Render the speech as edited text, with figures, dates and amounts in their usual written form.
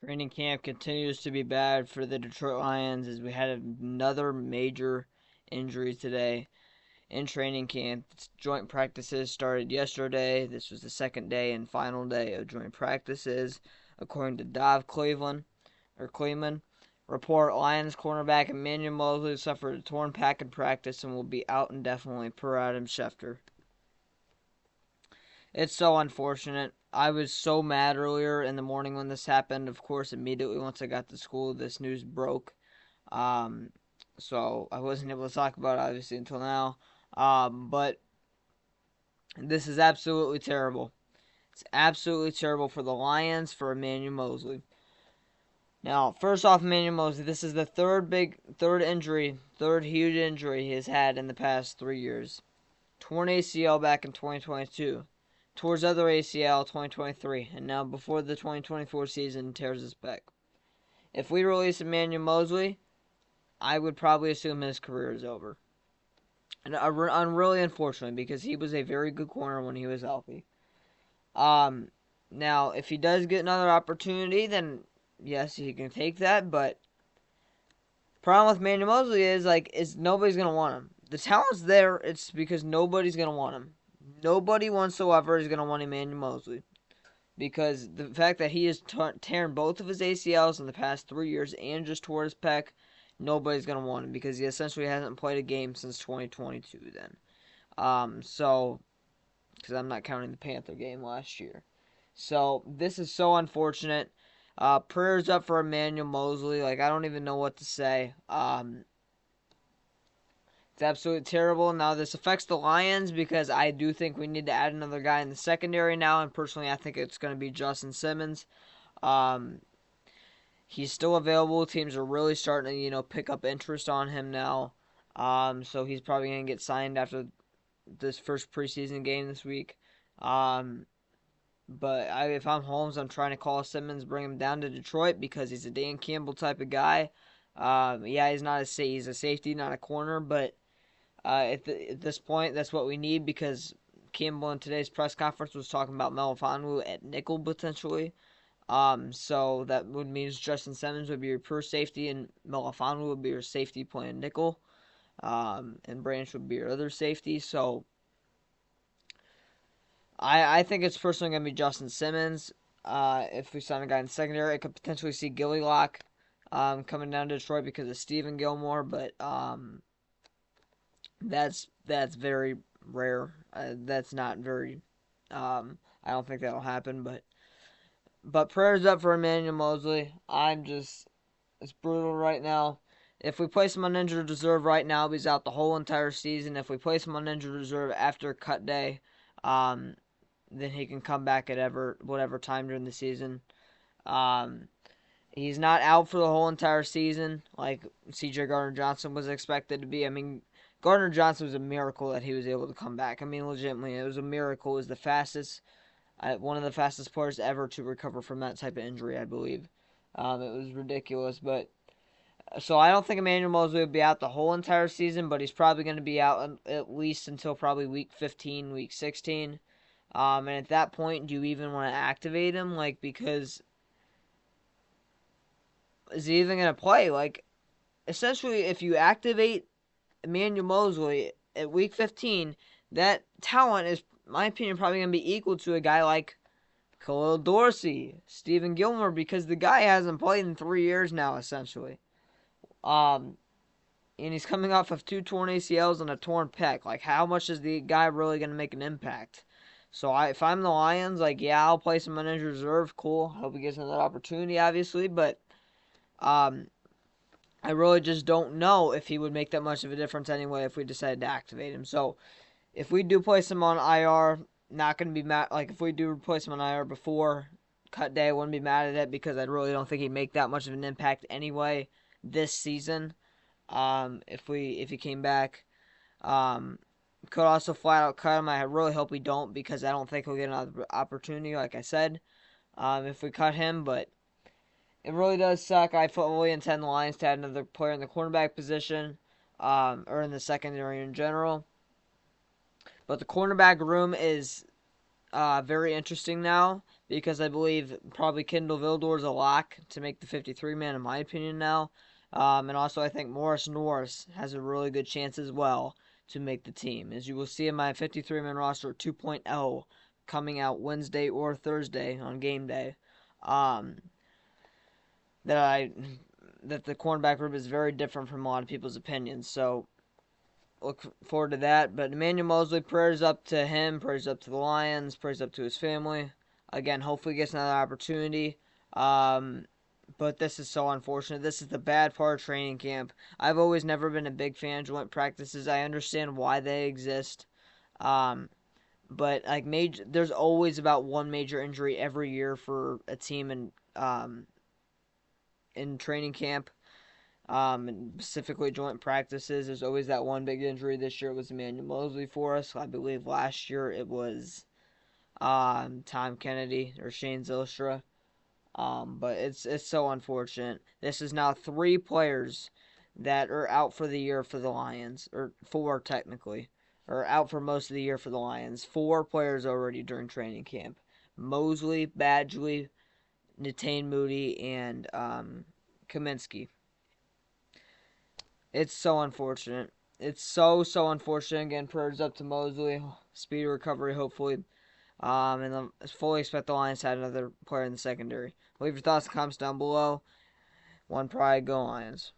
Training camp continues to be bad for the Detroit Lions as we had another major injury today in training camp. Joint practices started yesterday. This was the second day and final day of joint practices, according to Cleveland. Report Lions cornerback Emmanuel Mosely suffered a torn pec in practice and will be out indefinitely, per Adam Schefter. It's so unfortunate. I was so mad earlier in the morning when this happened. Of course, immediately once I got to school, this news broke. Um, so I wasn't able to talk about it, obviously, until now. But this is absolutely terrible. It's absolutely terrible for the Lions, for Emmanuel Mosely. Now, first off, Emmanuel Mosely, this is the third huge injury he has had in the past 3 years. Torn ACL back in 2022. Towards other ACL 2023, and now before the 2024 season tears his pec. If we release Emmanuel Mosely, I would probably assume his career is over. And really unfortunately, because he was a very good corner when he was healthy. Now, if he does get another opportunity, then yes, he can take that, but the problem with Emmanuel Mosely is nobody's going to want him. The talent's there, it's because nobody's going to want him. Nobody whatsoever is going to want Emmanuel Mosely. Because the fact that he has torn both of his ACLs in the past 3 years and just tore his pec, nobody's going to want him because he essentially hasn't played a game since 2022 then. Because I'm not counting the Panther game last year. So, this is so unfortunate. Prayers up for Emmanuel Mosely. I don't even know what to say. It's absolutely terrible. Now, this affects the Lions because I do think we need to add another guy in the secondary now, and personally, I think it's going to be Justin Simmons. He's still available. Teams are really starting to, pick up interest on him now. So he's probably going to get signed after this first preseason game this week. But if I'm Holmes, I'm trying to call Simmons, bring him down to Detroit because he's a Dan Campbell type of guy. Yeah, he's a safety, not a corner, but at this point, that's what we need because Campbell in today's press conference was talking about Melifonwu at nickel potentially. So that would mean Justin Simmons would be your pure safety and Melifonwu would be your safety playing nickel. And Branch would be your other safety. So I think it's personally going to be Justin Simmons. If we sign a guy in the secondary, I could potentially see Gilly Lock coming down to Detroit because of Stephen Gilmore, but that's very rare. That's not very. I don't think that'll happen, but prayers up for Emmanuel Mosely. It's brutal right now. If we place him on injured reserve right now, he's out the whole entire season. If we place him on injured reserve after cut day, then he can come back at whatever time during the season. He's not out for the whole entire season like C.J. Gardner-Johnson was expected to be. I mean, Gardner-Johnson was a miracle that he was able to come back. I mean, legitimately, it was a miracle. It was one of the fastest players ever to recover from that type of injury, I believe. It was ridiculous, but so I don't think Emmanuel Mosely will be out the whole entire season, but he's probably going to be out at least until probably week 15, week 16. And at that point, do you even want to activate him? Because is he even going to play? Essentially, if you activate Emmanuel Mosely at week 15, that talent is, in my opinion, probably going to be equal to a guy like Khalil Dorsey, Stephen Gilmore, because the guy hasn't played in 3 years now, essentially. And he's coming off of 2 torn ACLs and a torn pec. How much is the guy really going to make an impact? So if I'm the Lions, yeah, I'll place him on injured reserve. Cool. Hope he gets another opportunity, obviously. But I really just don't know if he would make that much of a difference anyway if we decided to activate him. So if we do place him on IR, not going to be mad. If we do replace him on IR before cut day, I wouldn't be mad at it because I really don't think he'd make that much of an impact anyway this season. If he came back, could also flat out cut him. I really hope we don't because I don't think he'll get another opportunity. Like I said, if we cut him, but it really does suck. I fully intend the Lions to add another player in the cornerback position, or in the secondary in general. But the cornerback room is very interesting now because I believe probably Kendall Vildor's a lock to make the 53 man, in my opinion, now. And also, I think Morris Norris has a really good chance as well to make the team. As you will see in my 53 man roster 2.0 coming out Wednesday or Thursday on game day, um, that I that the cornerback group is very different from a lot of people's opinions. So look forward to that. But Emmanuel Mosely, prayers up to him, prayers up to the Lions, prayers up to his family. Again, hopefully he gets another opportunity. Um, but this is so unfortunate. This is the bad part of training camp. I've always never been a big fan of joint practices. I understand why they exist. Um, but like there's always about one major injury every year for a team in training camp. And specifically joint practices. There's always that one big injury. This year it was Emmanuel Mosely for us. I believe last year it was Tom Kennedy or Shane Zylstra. But it's so unfortunate. This is now 3 players that are out for the year for the Lions, or 4 technically, or out for most of the year for the Lions. 4 players already during training camp: Mosley, Badgley, Netane Moody, and Kaminsky. It's so unfortunate. It's so unfortunate. Again, prayers up to Mosley. Speedy recovery, hopefully. And I fully expect the Lions to have another player in the secondary. Leave your thoughts and comments down below. One pride, go Lions.